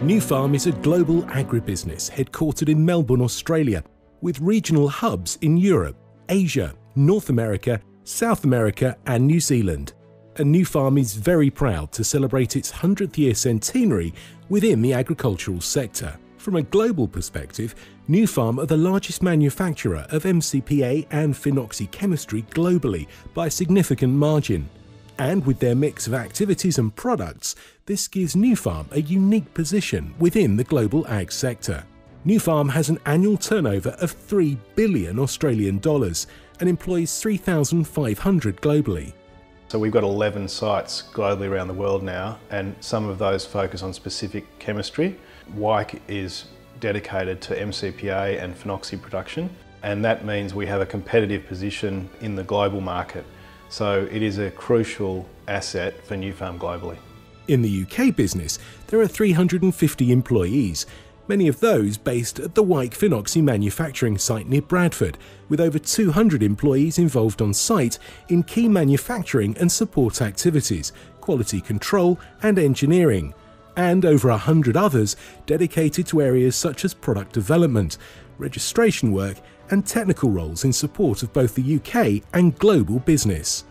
Nufarm is a global agribusiness headquartered in Melbourne, Australia, with regional hubs in Europe, Asia, North America, South America and New Zealand. And Nufarm is very proud to celebrate its 100th year centenary within the agricultural sector. From a global perspective, Nufarm are the largest manufacturer of MCPA and Phenoxy chemistry globally by a significant margin. And with their mix of activities and products, this gives Nufarm a unique position within the global ag sector. Nufarm has an annual turnover of 3 billion Australian dollars and employs 3,500 globally. So we've got 11 sites globally around the world now, and some of those focus on specific chemistry. Wyke is dedicated to MCPA and Phenoxy production, and that means we have a competitive position in the global market. So it is a crucial asset for Nufarm globally. In the UK business, there are 350 employees, many of those based at the Wyke Phenoxy manufacturing site near Bradford, with over 200 employees involved on site in key manufacturing and support activities, quality control and engineering, and over 100 others dedicated to areas such as product development, registration work and technical roles in support of both the UK and global business.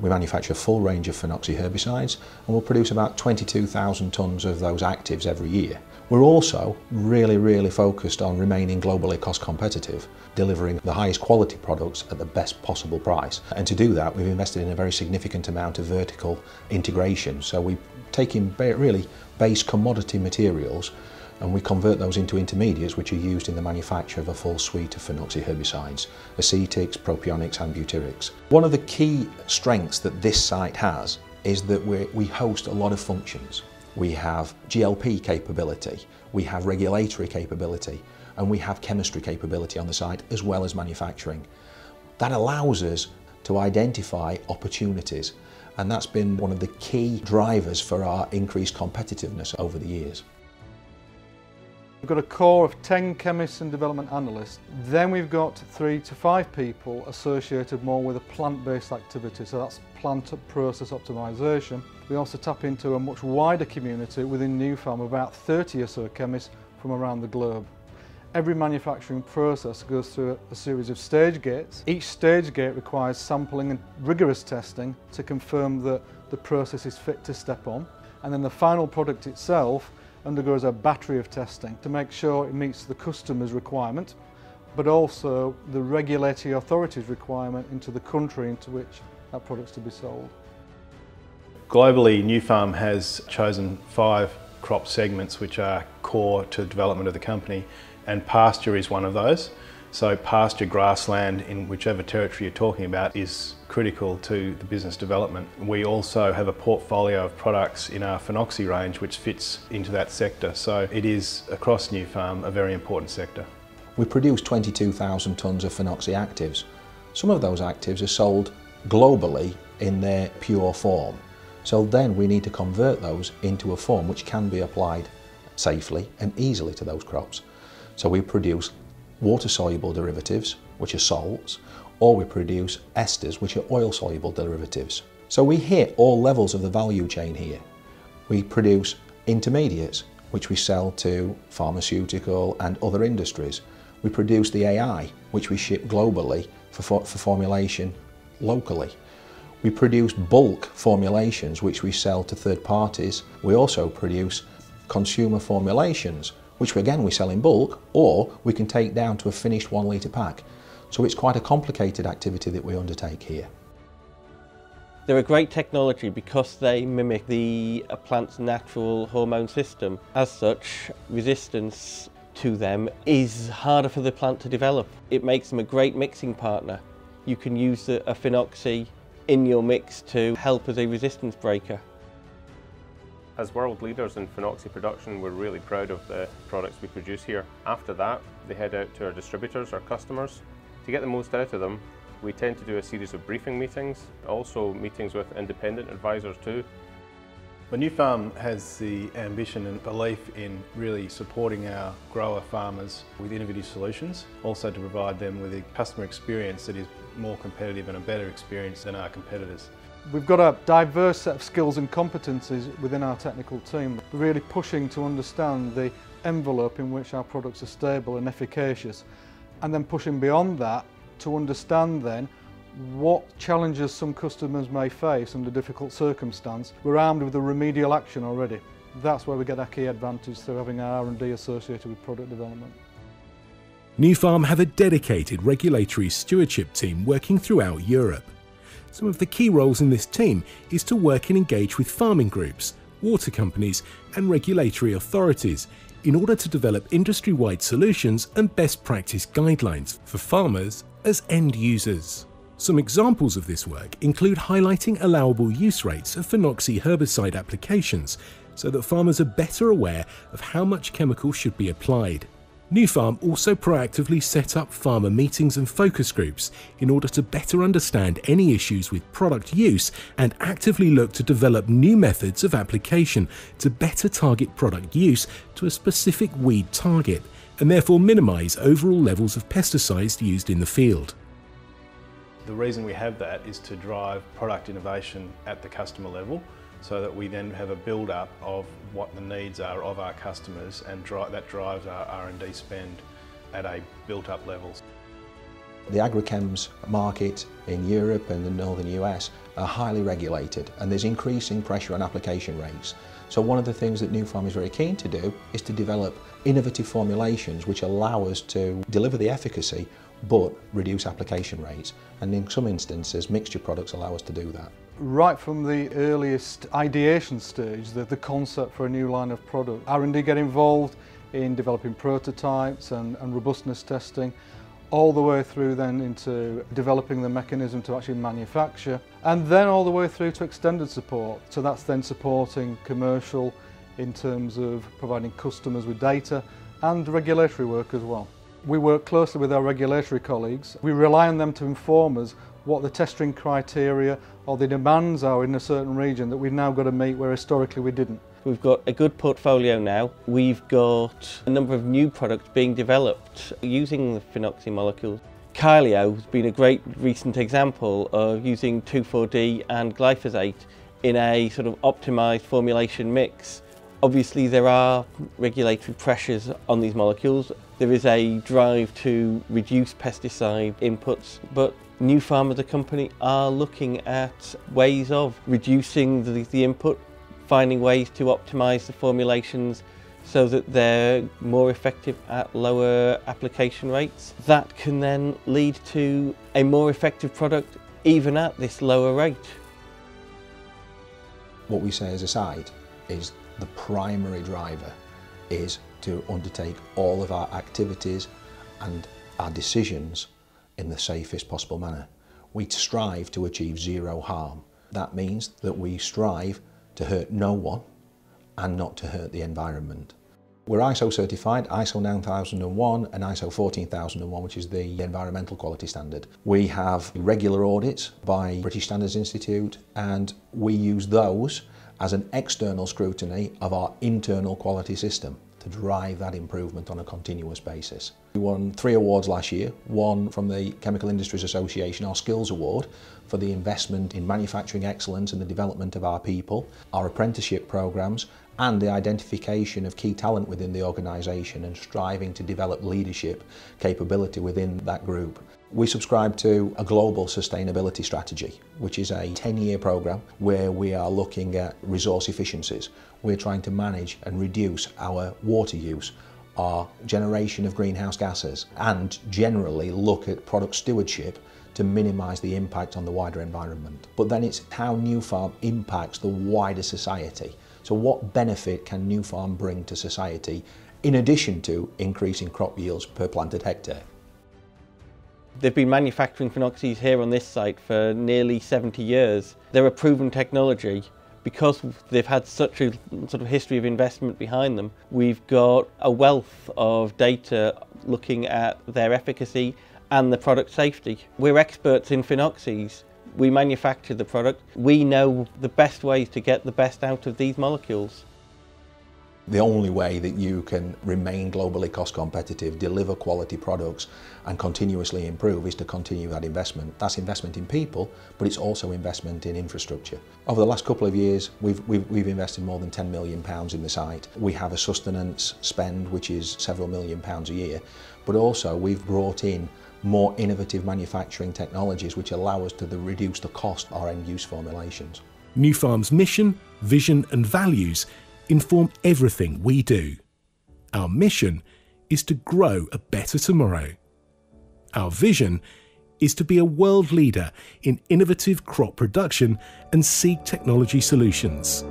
We manufacture a full range of Phenoxy herbicides and we'll produce about 22,000 tonnes of those actives every year. We're also really focused on remaining globally cost competitive, delivering the highest quality products at the best possible price. And to do that, we've invested in a very significant amount of vertical integration. So we take in really base commodity materials and we convert those into intermediates which are used in the manufacture of a full suite of Phenoxy herbicides, acetics, propionics and butyrics. One of the key strengths that this site has is that we host a lot of functions. We have GLP capability, we have regulatory capability and we have chemistry capability on the site as well as manufacturing. That allows us to identify opportunities, and that's been one of the key drivers for our increased competitiveness over the years. We've got a core of 10 chemists and development analysts. Then we've got 3 to 5 people associated more with a plant-based activity, so that's plant process optimization. We also tap into a much wider community within Nufarm, about 30 or so chemists from around the globe. Every manufacturing process goes through a series of stage gates. Each stage gate requires sampling and rigorous testing to confirm that the process is fit to step on. And then the final product itself undergoes a battery of testing to make sure it meets the customer's requirement, but also the regulatory authority's requirement into the country into which that product's to be sold. Globally, Nufarm has chosen 5 crop segments which are core to the development of the company, and pasture is one of those. So pasture grassland in whichever territory you're talking about is critical to the business development. We also have a portfolio of products in our Phenoxy range which fits into that sector. So it is, across Nufarm, a very important sector. We produce 22,000 tonnes of Phenoxy actives. Some of those actives are sold globally in their pure form. So then we need to convert those into a form which can be applied safely and easily to those crops. So we produce water-soluble derivatives, which are salts, or we produce esters, which are oil-soluble derivatives. So we hit all levels of the value chain here. We produce intermediates, which we sell to pharmaceutical and other industries. We produce the AI, which we ship globally for formulation locally. We produce bulk formulations, which we sell to third parties. We also produce consumer formulations, which again we sell in bulk, or we can take down to a finished 1 litre pack. So it's quite a complicated activity that we undertake here. They're a great technology because they mimic the plant's natural hormone system. As such, resistance to them is harder for the plant to develop. It makes them a great mixing partner. You can use a Phenoxy in your mix to help as a resistance breaker. As world leaders in Phenoxy production, we're really proud of the products we produce here. After that, they head out to our distributors, our customers. To get the most out of them, we tend to do a series of briefing meetings, also meetings with independent advisors too. But Nufarm has the ambition and belief in really supporting our grower farmers with innovative solutions, also to provide them with a customer experience that is more competitive and a better experience than our competitors. We've got a diverse set of skills and competencies within our technical team, really pushing to understand the envelope in which our products are stable and efficacious, and then pushing beyond that to understand then what challenges some customers may face under difficult circumstance. We're armed with the remedial action already. That's where we get our key advantage through having our R&D associated with product development. Nufarm have a dedicated regulatory stewardship team working throughout Europe. Some of the key roles in this team is to work and engage with farming groups, water companies and regulatory authorities in order to develop industry-wide solutions and best practice guidelines for farmers as end users. Some examples of this work include highlighting allowable use rates of Phenoxy herbicide applications so that farmers are better aware of how much chemical should be applied. Nufarm also proactively set up farmer meetings and focus groups in order to better understand any issues with product use and actively look to develop new methods of application to better target product use to a specific weed target and therefore minimise overall levels of pesticides used in the field. The reason we have that is to drive product innovation at the customer level so that we then have a build-up of what the needs are of our customers, and that drives our R&D spend at a built-up level. The agrochems market in Europe and the northern US are highly regulated, and there's increasing pressure on application rates. So one of the things that Nufarm is very keen to do is to develop innovative formulations which allow us to deliver the efficacy but reduce application rates, and in some instances mixture products allow us to do that. Right from the earliest ideation stage, the concept for a new line of product, R&D get involved in developing prototypes and robustness testing, all the way through then into developing the mechanism to actually manufacture, and then all the way through to extended support. So that's then supporting commercial in terms of providing customers with data and regulatory work as well. We work closely with our regulatory colleagues. We rely on them to inform us what the testing criteria or the demands are in a certain region that we've now got to meet where historically we didn't. We've got a good portfolio now. We've got a number of new products being developed using the Phenoxy molecules. Kyleo has been a great recent example of using 2,4-D and glyphosate in a sort of optimised formulation mix. Obviously there are regulatory pressures on these molecules. There is a drive to reduce pesticide inputs, but Nufarm as a company are looking at ways of reducing the input, finding ways to optimise the formulations so that they're more effective at lower application rates. That can then lead to a more effective product even at this lower rate. What we say as a site is the primary driver is to undertake all of our activities and our decisions in the safest possible manner. We strive to achieve zero harm. That means that we strive to hurt no one and not to hurt the environment. We're ISO certified, ISO 9001 and ISO 14001, which is the environmental quality standard. We have regular audits by British Standards Institute, and we use those as an external scrutiny of our internal quality system to drive that improvement on a continuous basis. We won 3 awards last year, one from the Chemical Industries Association, our Skills Award, for the investment in manufacturing excellence and the development of our people, our apprenticeship programmes, and the identification of key talent within the organisation and striving to develop leadership capability within that group. We subscribe to a global sustainability strategy, which is a 10-year programme where we are looking at resource efficiencies. We're trying to manage and reduce our water use, our generation of greenhouse gases, and generally look at product stewardship to minimise the impact on the wider environment. But then it's how Nufarm impacts the wider society. So what benefit can Nufarm bring to society in addition to increasing crop yields per planted hectare? They've been manufacturing phenoxys here on this site for nearly 70 years. They're a proven technology. Because they've had such a sort of history of investment behind them, we've got a wealth of data looking at their efficacy and the product safety. We're experts in phenoxys. We manufacture the product. We know the best ways to get the best out of these molecules. The only way that you can remain globally cost competitive, deliver quality products and continuously improve is to continue that investment. That's investment in people, but it's also investment in infrastructure. Over the last couple of years, we've invested more than £10 million in the site. We have a sustenance spend which is several £1,000,000 a year, but also we've brought in more innovative manufacturing technologies which allow us to reduce the cost of our end-use formulations. Nufarm's mission, vision and values inform everything we do. Our mission is to grow a better tomorrow. Our vision is to be a world leader in innovative crop production and seed technology solutions.